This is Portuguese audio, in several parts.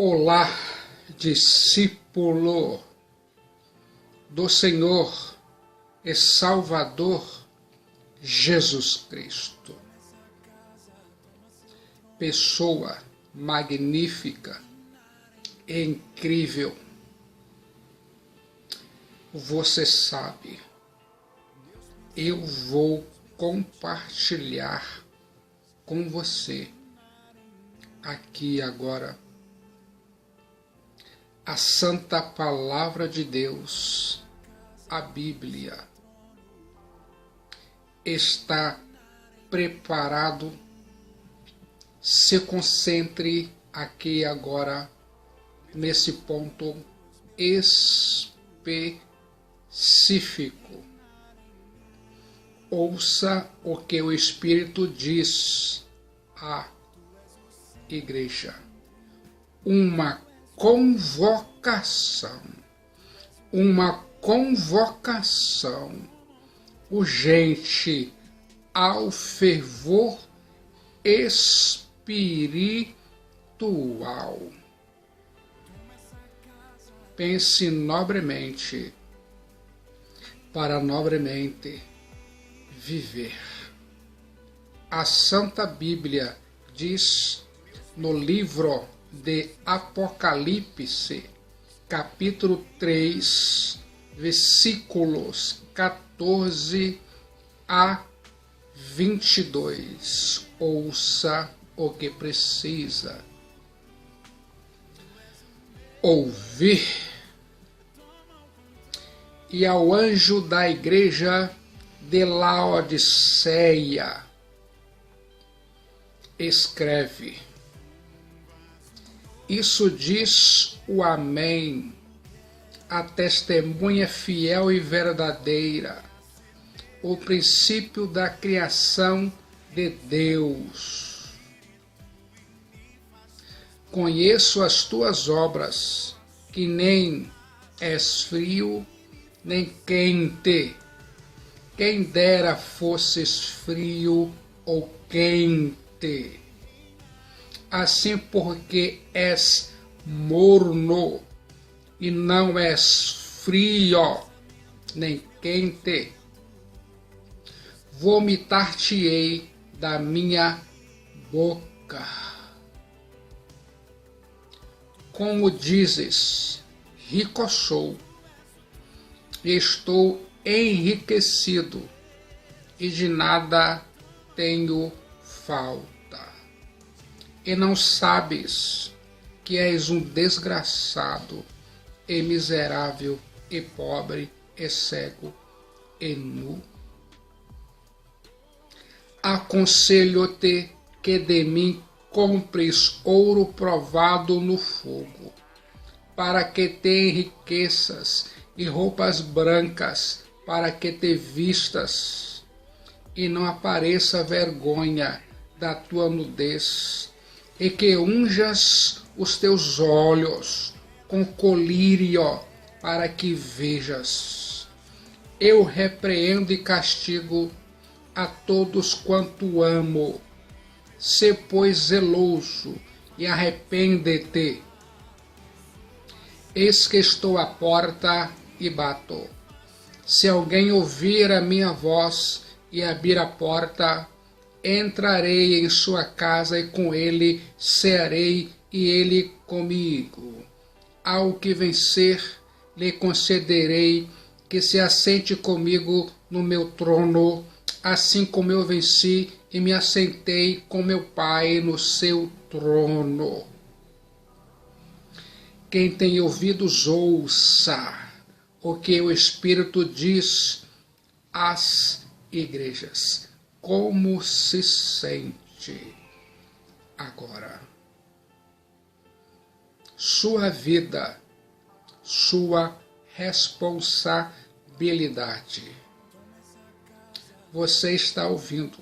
Olá, discípulo do Senhor e Salvador Jesus Cristo. Pessoa magnífica e incrível. Você sabe, eu vou compartilhar com você aqui e agora a Santa Palavra de Deus, a Bíblia. Está preparado? Se concentre aqui e agora nesse ponto específico. Ouça o que o Espírito diz à igreja. Uma convocação urgente ao fervor espiritual. Pense nobremente para nobremente viver. A Santa Bíblia diz no livro de Apocalipse, capítulo 3, versículos 14 a 22. Ouça o que precisa ouvir. E ao anjo da igreja de Laodiceia, escreve: isso diz o Amém, a testemunha fiel e verdadeira, o princípio da criação de Deus. Conheço as tuas obras, que nem és frio, nem quente. Quem dera fosses frio ou quente. Assim, porque és morno e não és frio nem quente, vomitar-te-ei da minha boca. Como dizes, rico sou, estou enriquecido e de nada tenho falta. E não sabes que és um desgraçado, e miserável, e pobre, e cego, e nu? Aconselho-te que de mim compres ouro provado no fogo, para que te enriqueças, e roupas brancas, para que te vistas, e não apareça vergonha da tua nudez, e que unjas os teus olhos com colírio, para que vejas. Eu repreendo e castigo a todos quanto amo. Sê, pois, zeloso e arrepende-te. Eis que estou à porta e bato. Se alguém ouvir a minha voz e abrir a porta, entrarei em sua casa e com ele cearei e ele comigo. Ao que vencer, lhe concederei que se assente comigo no meu trono, assim como eu venci e me assentei com meu Pai no seu trono. Quem tem ouvidos, ouça o que o Espírito diz às igrejas. Como se sente agora? Sua vida, sua responsabilidade. Você está ouvindo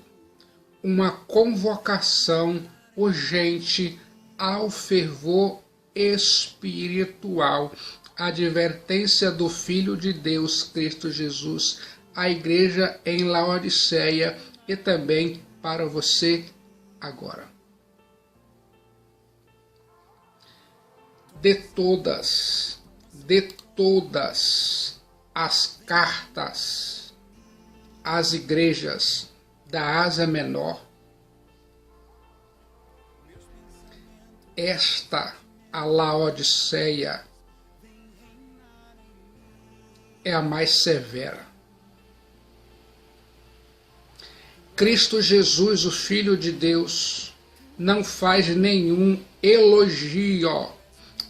uma convocação urgente ao fervor espiritual, advertência do Filho de Deus, Cristo Jesus, à igreja em Laodiceia e também para você agora. de todas as cartas às igrejas da Ásia Menor, esta, a Laodiceia, é a mais severa. Cristo Jesus, o Filho de Deus, não faz nenhum elogio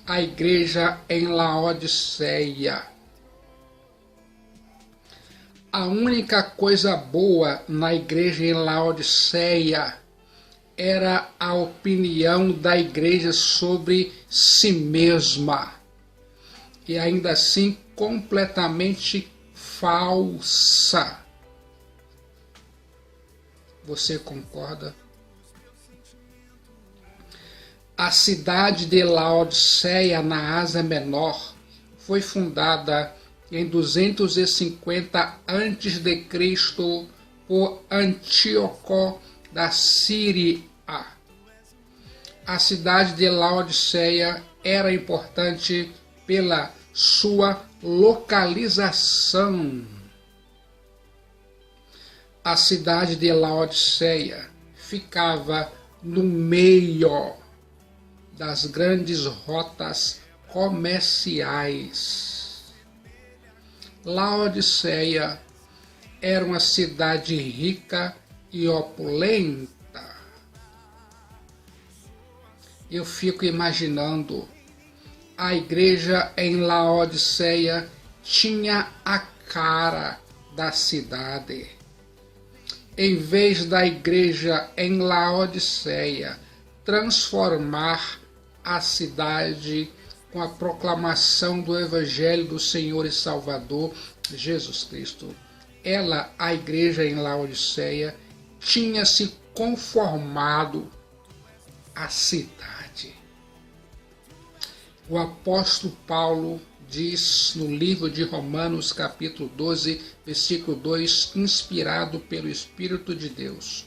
à igreja em Laodiceia. A única coisa boa na igreja em Laodiceia era a opinião da igreja sobre si mesma, e ainda assim completamente falsa. Você concorda? A cidade de Laodiceia, na Ásia Menor, foi fundada em 250 a.C. por Antíoco da Síria. A cidade de Laodiceia era importante pela sua localização. A cidade de Laodiceia ficava no meio das grandes rotas comerciais. Laodiceia era uma cidade rica e opulenta. Eu fico imaginando, a igreja em Laodiceia tinha a cara da cidade. Em vez da igreja em Laodiceia transformar a cidade com a proclamação do Evangelho do Senhor e Salvador Jesus Cristo, ela, a igreja em Laodiceia, tinha se conformado à cidade. O apóstolo Paulo diz no livro de Romanos, capítulo 12, versículo 2, inspirado pelo Espírito de Deus: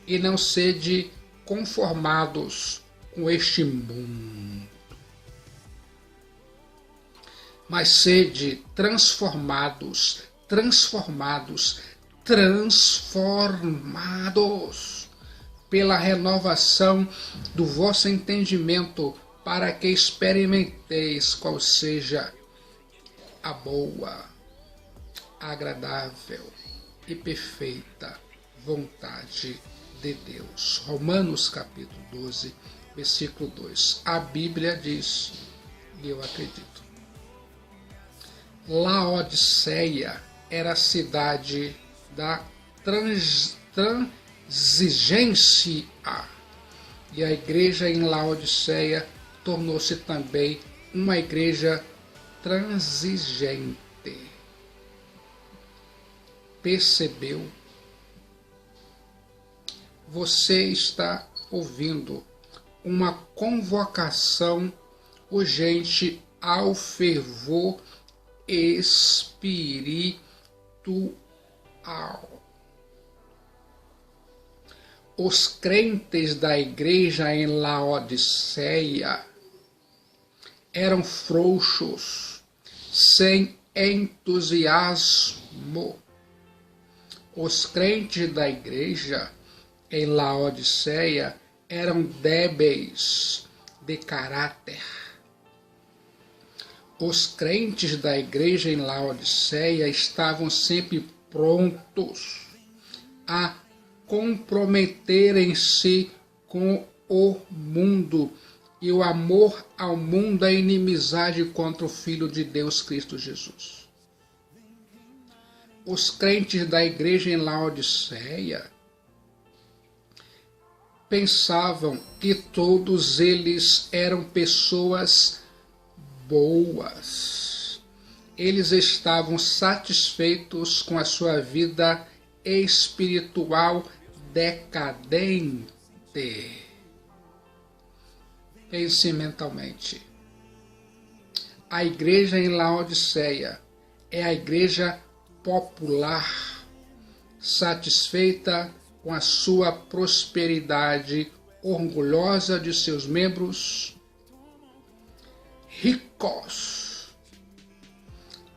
e não sede conformados com este mundo, mas sede transformados pela renovação do vosso entendimento, para que experimenteis qual seja a boa, agradável e perfeita vontade de Deus. Romanos capítulo 12, versículo 2. A Bíblia diz, e eu acredito, Laodiceia era a cidade da transigência, e a igreja em Laodiceia tornou-se também uma igreja transigente. Percebeu? Você está ouvindo uma convocação urgente ao fervor espiritual. Os crentes da igreja em Laodiceia eram frouxos, sem entusiasmo. Os crentes da igreja em Laodiceia eram débeis de caráter. Os crentes da igreja em Laodiceia estavam sempre prontos a comprometerem-se com o mundo, e o amor ao mundo é inimizade contra o Filho de Deus, Cristo Jesus. Os crentes da igreja em Laodiceia pensavam que todos eles eram pessoas boas. Eles estavam satisfeitos com a sua vida espiritual decadente. Pense mentalmente. A igreja em Laodiceia é a igreja popular, satisfeita com a sua prosperidade, orgulhosa de seus membros. ricos.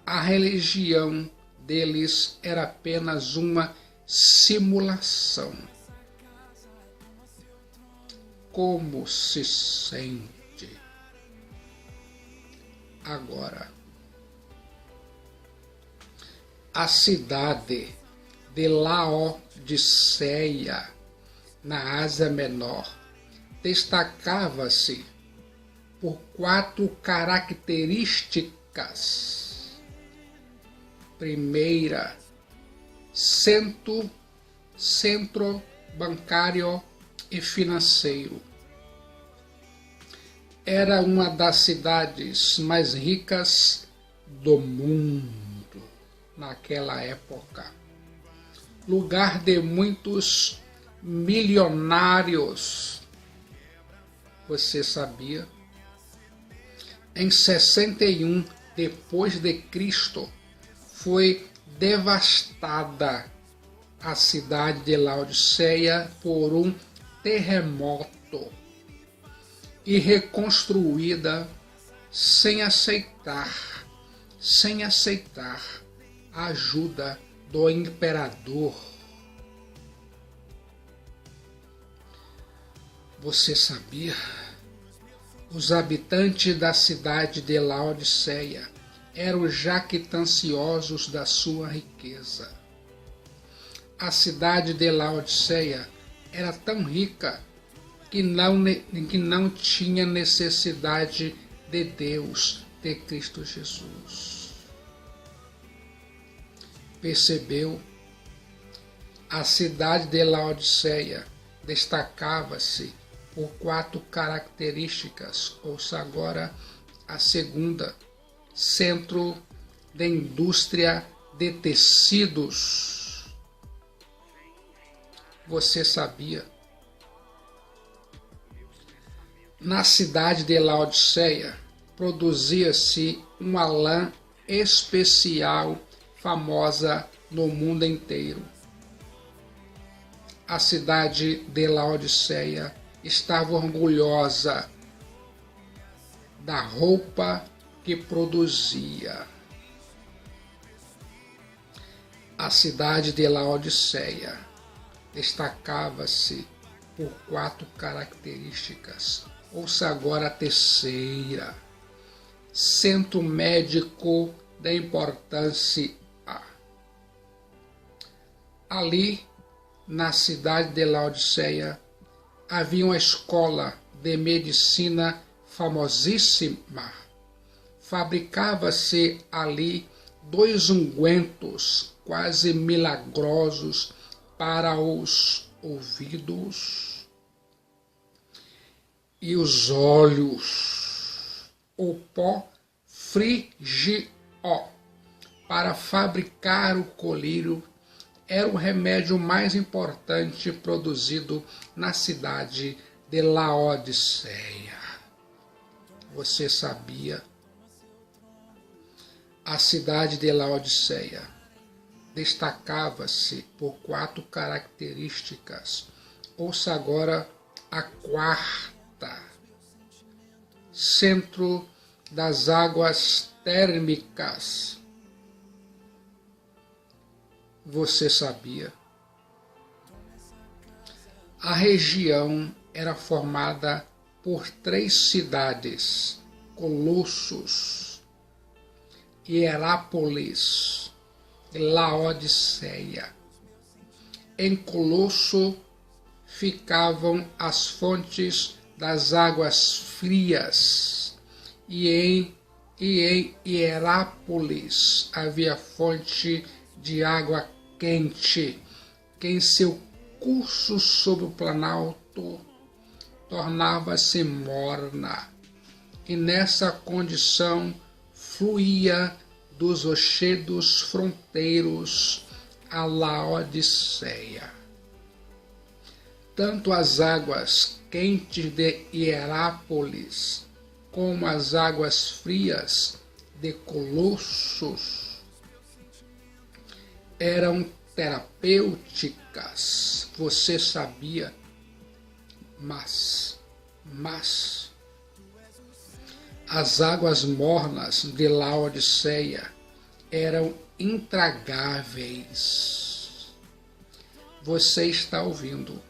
A religião deles era apenas uma simulação. Como se sente agora? A cidade de Laodiceia, na Ásia Menor, destacava-se por 4 características. Primeira, centro bancário e financeiro. Era uma das cidades mais ricas do mundo naquela época. Lugar de muitos milionários. Você sabia? Em 61 depois de Cristo foi devastada a cidade de Laodiceia por um terremoto e reconstruída sem aceitar a ajuda do imperador. Você sabia? Os habitantes da cidade de Laodiceia eram jactanciosos da sua riqueza. A cidade de Laodiceia era tão rica que não tinha necessidade de Deus, de Cristo Jesus. Percebeu? A cidade de Laodiceia destacava-se por 4 características. Ouça agora a segunda: centro de indústria de tecidos. Você sabia? Na cidade de Laodiceia produzia-se uma lã especial famosa no mundo inteiro. A cidade de Laodiceia estava orgulhosa da roupa que produzia. A cidade de Laodiceia destacava-se por 4 características. Ouça agora a terceira: centro médico de importância. Ali, na cidade de Laodiceia, havia uma escola de medicina famosíssima. Fabricava-se ali 2 ungüentos quase milagrosos para os ouvidos e os olhos. O pó frigio para fabricar o colírio era o remédio mais importante produzido na cidade de Laodiceia. Você sabia? A cidade de Laodiceia destacava-se por 4 características. Ouça agora a quarta: centro das águas térmicas. Você sabia? A região era formada por 3 cidades: Colossos, Hierápolis e Laodiceia. Em Colosso ficavam as fontes das águas frias e em Hierápolis havia fonte de água quente, que em seu curso sobre o planalto tornava-se morna, e nessa condição fluía dos rochedos fronteiros a Laodiceia. Tanto as águas quentes de Hierápolis como as águas frias de Colossos eram terapêuticas. Você sabia? Mas As águas mornas de Laodiceia eram intragáveis. Você está ouvindo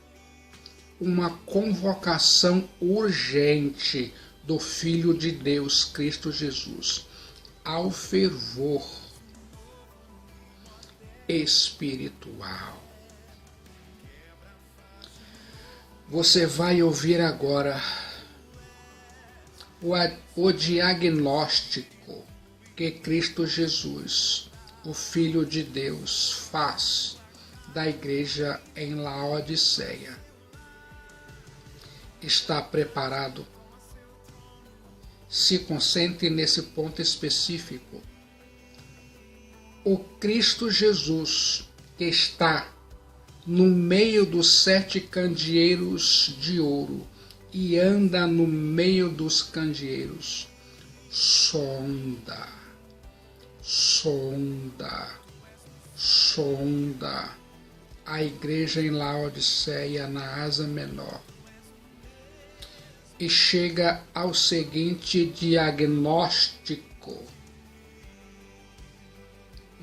uma convocação urgente do Filho de Deus, Cristo Jesus, ao fervor espiritual. Você vai ouvir agora o diagnóstico que Cristo Jesus, o Filho de Deus, faz da igreja em Laodiceia. Está preparado? Se concentre nesse ponto específico. O Cristo Jesus que está no meio dos 7 candeeiros de ouro e anda no meio dos candeeiros, sonda a igreja em Laodiceia na Ásia Menor e chega ao seguinte diagnóstico.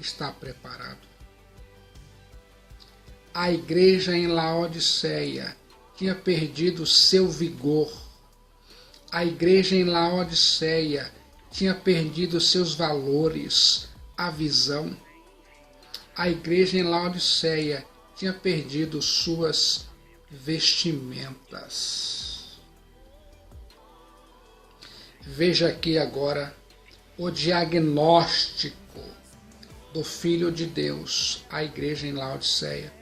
Está preparado? A igreja em Laodiceia tinha perdido seu vigor. A igreja em Laodiceia tinha perdido seus valores, a visão. A igreja em Laodiceia tinha perdido suas vestimentas. Veja aqui agora o diagnóstico do Filho de Deus à igreja em Laodiceia.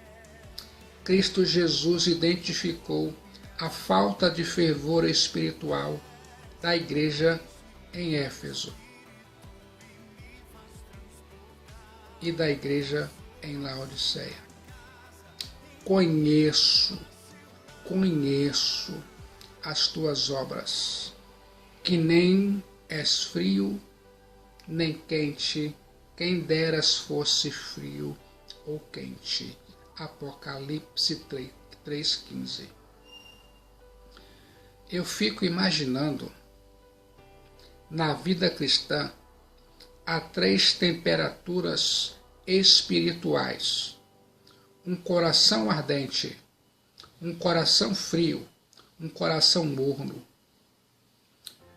Cristo Jesus identificou a falta de fervor espiritual da igreja em Éfeso e da igreja em Laodiceia. Conheço as tuas obras, que nem és frio nem quente, quem deras fosse frio ou quente. Apocalipse 3,15. Eu fico imaginando, na vida cristã, há 3 temperaturas espirituais: um coração ardente, um coração frio, um coração morno.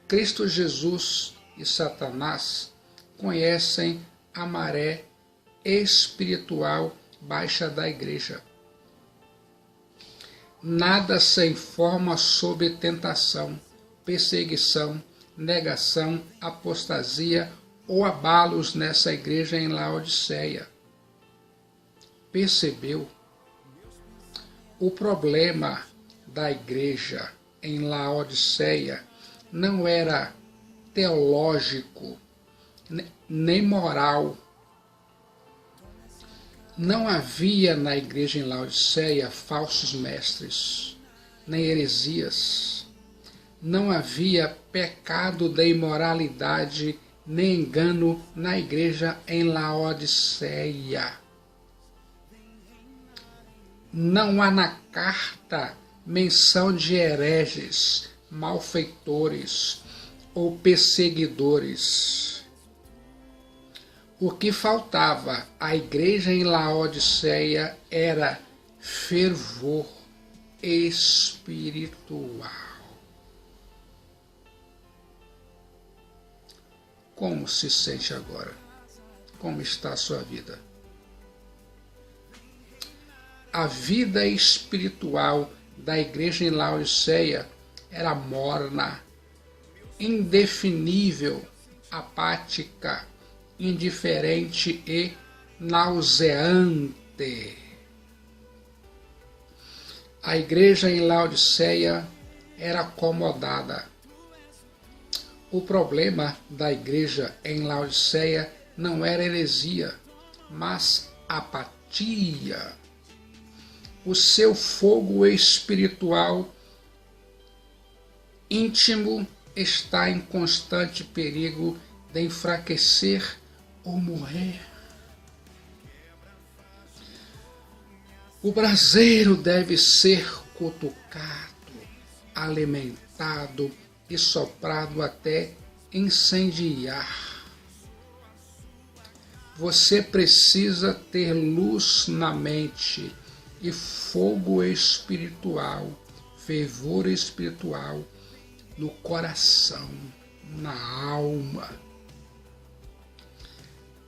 Cristo Jesus e Satanás conhecem a maré espiritual baixa da igreja. Nada se informa sobre tentação, perseguição, negação, apostasia ou abalos nessa igreja em Laodiceia. Percebeu? O problema da igreja em Laodiceia não era teológico nem moral. Não havia na igreja em Laodiceia falsos mestres, nem heresias. Não havia pecado da imoralidade, nem engano na igreja em Laodiceia. Não há na carta menção de hereges, malfeitores ou perseguidores. O que faltava à igreja em Laodiceia era fervor espiritual. Como se sente agora? Como está a sua vida? A vida espiritual da igreja em Laodiceia era morna, indefinível, apática, indiferente e nauseante. A igreja em Laodiceia era acomodada. O problema da igreja em Laodiceia não era heresia, mas apatia. O seu fogo espiritual íntimo está em constante perigo de enfraquecer ou morrer. O braseiro deve ser cutucado, alimentado e soprado até incendiar. Você precisa ter luz na mente e fogo espiritual, fervor espiritual no coração, na alma.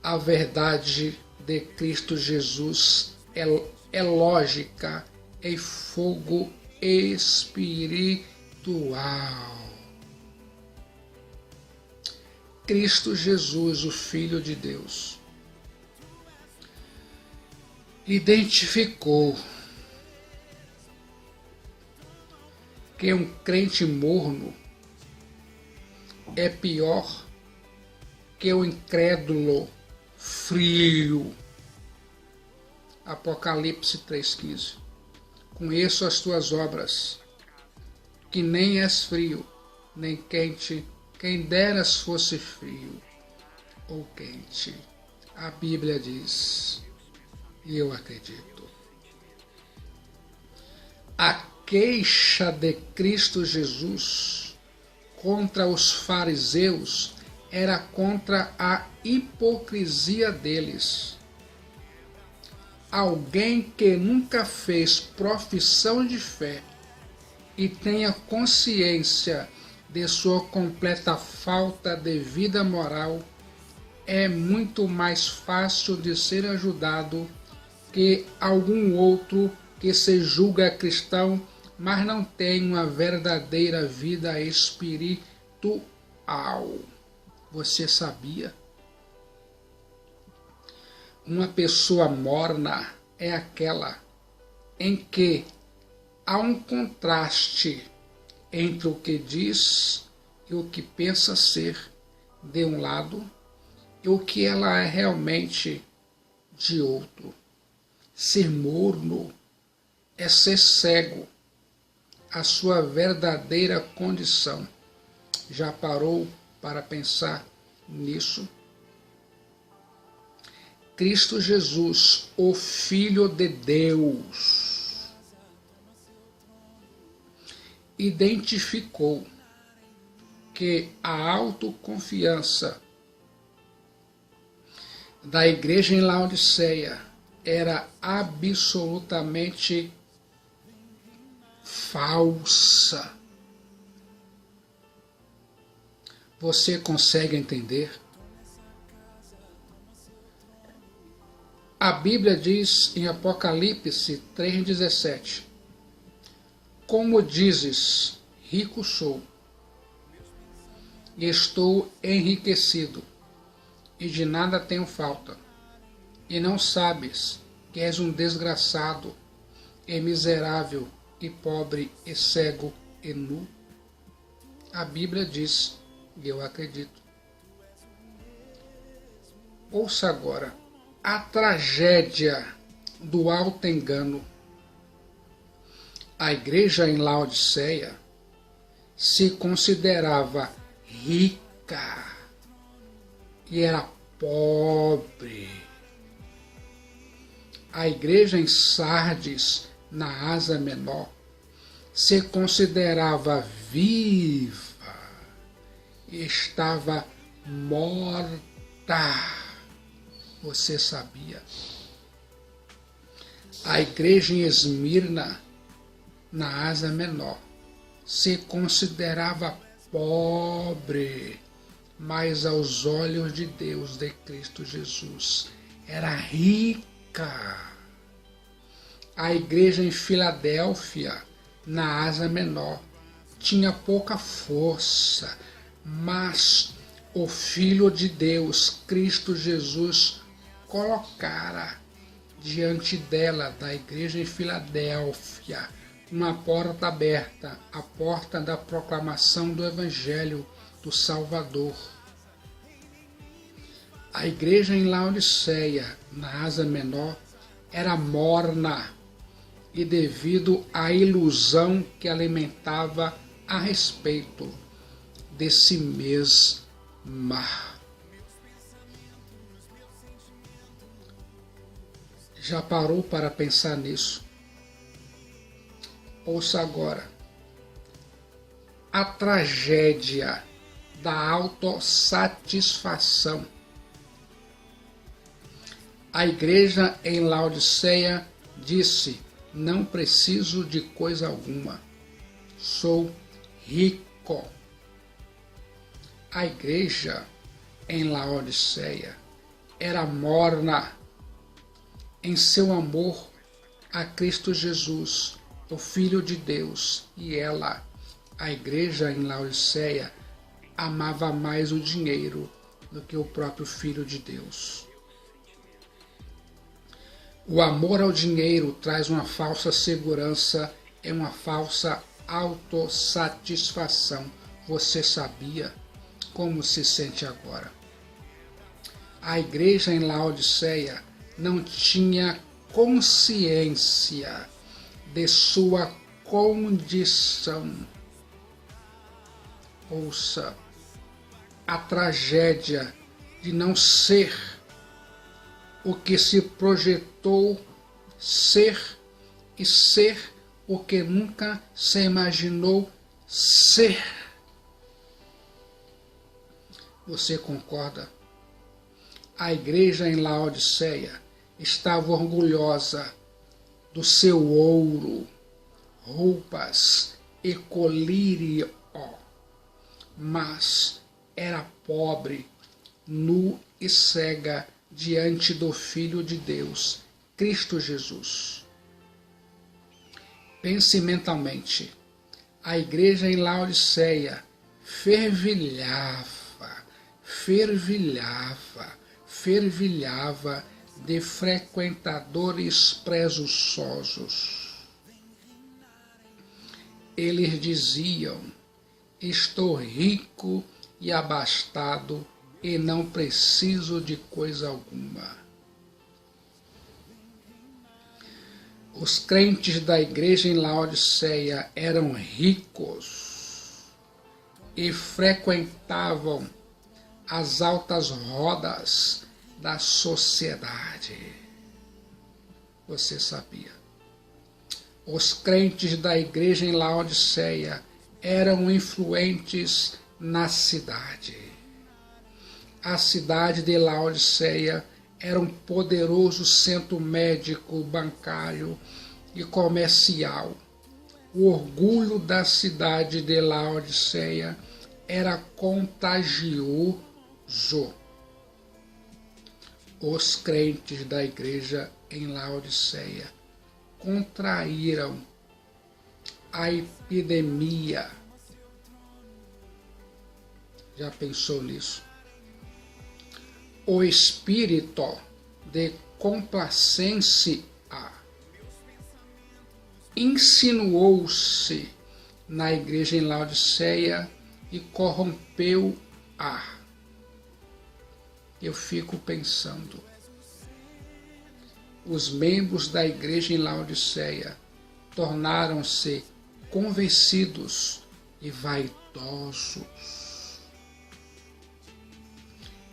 A verdade de Cristo Jesus é lógica e fogo espiritual. Cristo Jesus, o Filho de Deus, identificou que um crente morno é pior que o incrédulo frio. Apocalipse 3,15. Conheço as tuas obras, que nem és frio, nem quente, quem deras fosse frio ou quente. A Bíblia diz, e eu acredito. A queixa de Cristo Jesus contra os fariseus era contra a hipocrisia deles. Alguém que nunca fez profissão de fé e tenha consciência de sua completa falta de vida moral é muito mais fácil de ser ajudado que algum outro que se julga cristão, mas não tem uma verdadeira vida espiritual. Você sabia? Uma pessoa morna é aquela em que há um contraste entre o que diz e o que pensa ser de um lado e o que ela é realmente de outro. Ser morno é ser cego à sua verdadeira condição. Já parou para pensar nisso? Cristo Jesus, o Filho de Deus, identificou que a autoconfiança da igreja em Laodiceia era absolutamente falsa. Você consegue entender? A Bíblia diz em Apocalipse 3,17: como dizes, rico sou, e estou enriquecido, e de nada tenho falta, e não sabes que és um desgraçado, e miserável, e pobre, e cego, e nu? A Bíblia diz, e eu acredito. Ouça agora a tragédia do auto-engano. A igreja em Laodiceia se considerava rica e era pobre. A igreja em Sardes, na Ásia Menor, se considerava viva e estava morta. Você sabia? A igreja em Esmirna, na Ásia Menor, se considerava pobre, mas aos olhos de Deus, de Cristo Jesus, era rica. A igreja em Filadélfia, na Ásia Menor, tinha pouca força, mas o Filho de Deus, Cristo Jesus, colocara diante dela, da igreja em Filadélfia, uma porta aberta, a porta da proclamação do Evangelho do Salvador. A igreja em Laodiceia, na Ásia Menor, era morna e devido à ilusão que alimentava a respeito de si mesma. Já parou para pensar nisso? Ouça agora. A tragédia da autossatisfação. A igreja em Laodiceia disse: não preciso de coisa alguma, sou rico. A igreja em Laodiceia era morna em seu amor a Cristo Jesus, o Filho de Deus, e ela, a igreja em Laodiceia, amava mais o dinheiro do que o próprio Filho de Deus. O amor ao dinheiro traz uma falsa segurança e uma falsa autossatisfação. Você sabia como se sente agora? A igreja em Laodiceia não tinha consciência de sua condição. Ouça, a tragédia de não ser o que se projetou ser e ser o que nunca se imaginou ser. Você concorda? A igreja em Laodiceia estava orgulhosa do seu ouro, roupas e colírio, mas era pobre, nu e cega diante do Filho de Deus, Cristo Jesus. Pense mentalmente. A igreja em Laodiceia fervilhava de frequentadores presunçosos. Eles diziam: estou rico e abastado e não preciso de coisa alguma. Os crentes da igreja em Laodiceia eram ricos e frequentavam as altas rodas da sociedade. Você sabia? Os crentes da igreja em Laodiceia eram influentes na cidade. A cidade de Laodiceia era um poderoso centro médico, bancário e comercial. O orgulho da cidade de Laodiceia era contagioso. Os crentes da igreja em Laodiceia contraíram a epidemia. Já pensou nisso? O espírito de complacência insinuou-se na igreja em Laodiceia e corrompeu-a. Eu fico pensando, os membros da igreja em Laodiceia tornaram-se convencidos e vaidosos.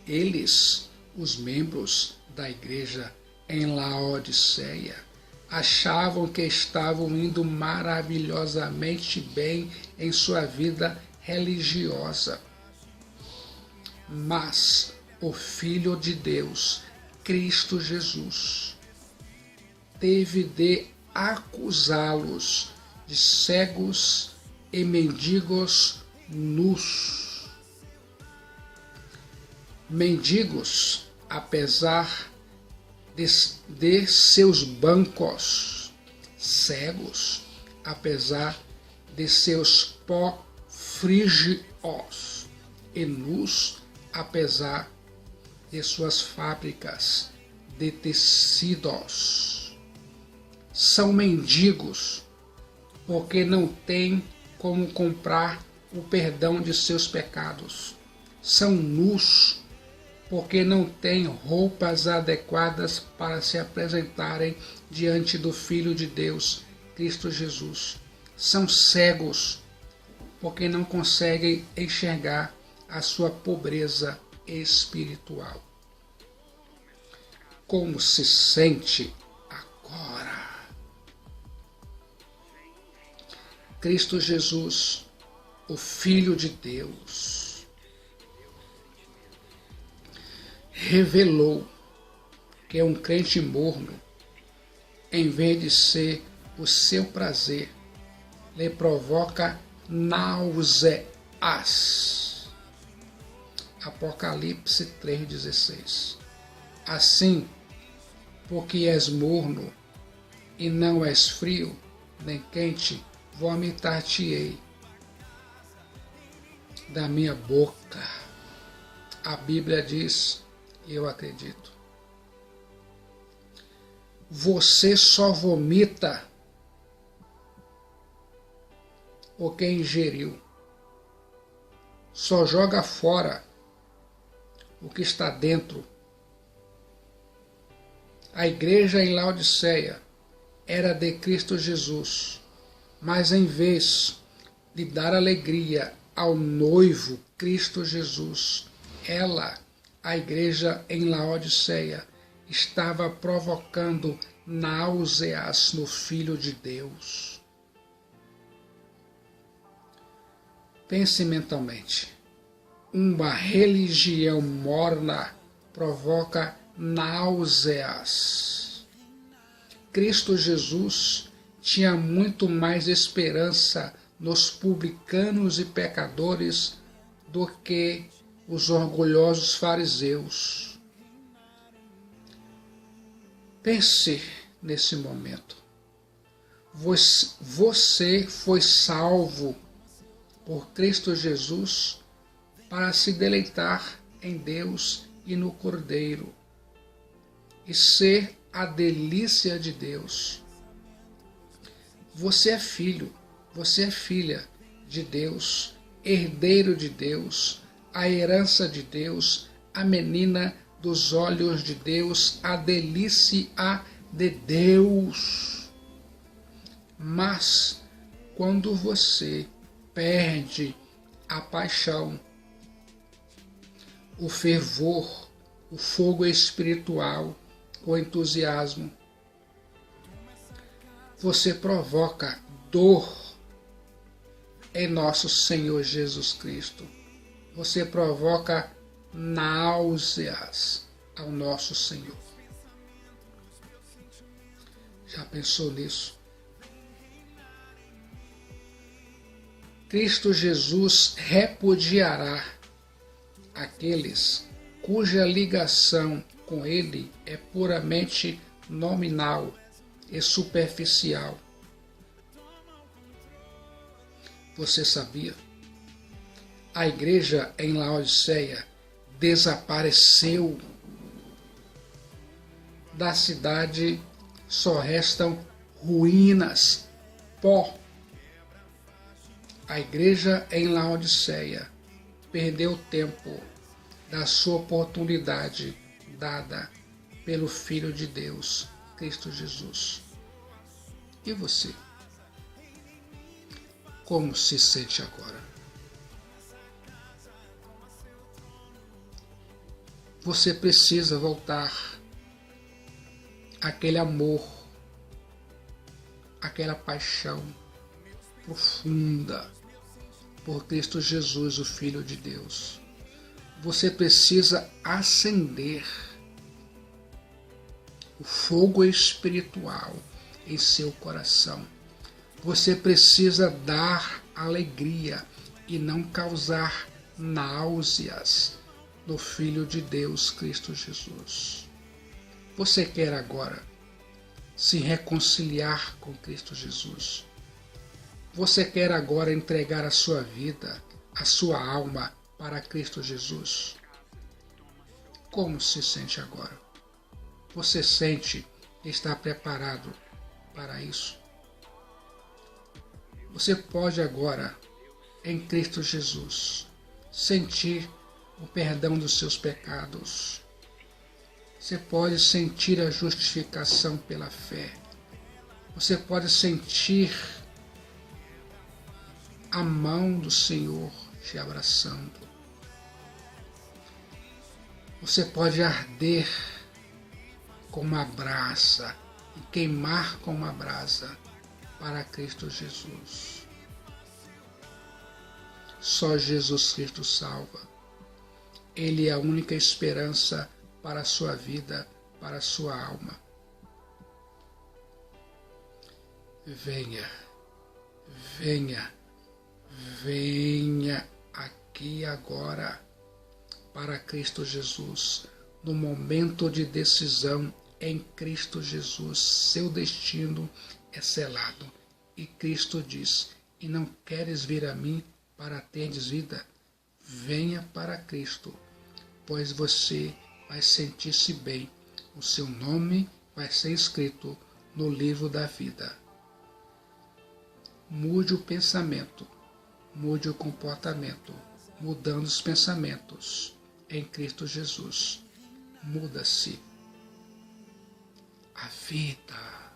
Eles, os membros da igreja em Laodiceia, achavam que estavam indo maravilhosamente bem em sua vida religiosa. Mas o Filho de Deus, Cristo Jesus, teve de acusá-los de cegos e mendigos nus. Mendigos, apesar de seus bancos, cegos, apesar de seus pó-frígios, e nus, apesar de suas fábricas de tecidos. São mendigos porque não têm como comprar o perdão de seus pecados. São nus porque não têm roupas adequadas para se apresentarem diante do Filho de Deus, Cristo Jesus. São cegos porque não conseguem enxergar a sua pobreza espiritual. Como se sente agora? Cristo Jesus, o Filho de Deus, revelou que um crente morno, em vez de ser o seu prazer, lhe provoca náuseas. Apocalipse 3,16. Assim, porque és morno e não és frio, nem quente, vomitar-te-ei da minha boca. A Bíblia diz, e eu acredito. Você só vomita o que ingeriu. Só joga fora o que está dentro. A igreja em Laodiceia era de Cristo Jesus, mas em vez de dar alegria ao noivo Cristo Jesus, ela, a igreja em Laodiceia, estava provocando náuseas no Filho de Deus. Pense mentalmente. Uma religião morna provoca náuseas. Cristo Jesus tinha muito mais esperança nos publicanos e pecadores do que os orgulhosos fariseus. Pense nesse momento. Você foi salvo por Cristo Jesus para se deleitar em Deus e no Cordeiro e ser a delícia de Deus. Você é filho, você é filha de Deus, herdeiro de Deus, a herança de Deus, a menina dos olhos de Deus, a delícia de Deus. Mas quando você perde a paixão, o fervor, o fogo espiritual, o entusiasmo, você provoca dor em nosso Senhor Jesus Cristo. Você provoca náuseas ao nosso Senhor. Já pensou nisso? Cristo Jesus repudiará aqueles cuja ligação com Ele é puramente nominal e superficial. Você sabia? A igreja em Laodiceia desapareceu. Da cidade só restam ruínas, pó. A igreja em Laodiceia perdeu tempo da sua oportunidade dada pelo Filho de Deus, Cristo Jesus. E você? Como se sente agora? Você precisa voltar àquele amor, àquela paixão profunda por Cristo Jesus, o Filho de Deus. Você precisa acender o fogo espiritual em seu coração. Você precisa dar alegria e não causar náuseas no Filho de Deus, Cristo Jesus. Você quer agora se reconciliar com Cristo Jesus? Você quer agora entregar a sua vida, a sua alma para Cristo Jesus? Como se sente agora? Você sente que está preparado para isso? Você pode agora, em Cristo Jesus, sentir o perdão dos seus pecados. Você pode sentir a justificação pela fé. Você pode sentir a mão do Senhor te abraçando. Você pode arder com uma brasa e queimar com uma brasa para Cristo Jesus. Só Jesus Cristo salva. Ele é a única esperança para a sua vida, para a sua alma. Venha, venha, venha aqui agora para Cristo Jesus. No momento de decisão, em Cristo Jesus, seu destino é selado. E Cristo diz: e não queres vir a mim para teres vida? Venha para Cristo, pois você vai sentir-se bem. O seu nome vai ser escrito no livro da vida. Mude o pensamento, mude o comportamento, mudando os pensamentos. Em Cristo Jesus, muda-se a vida.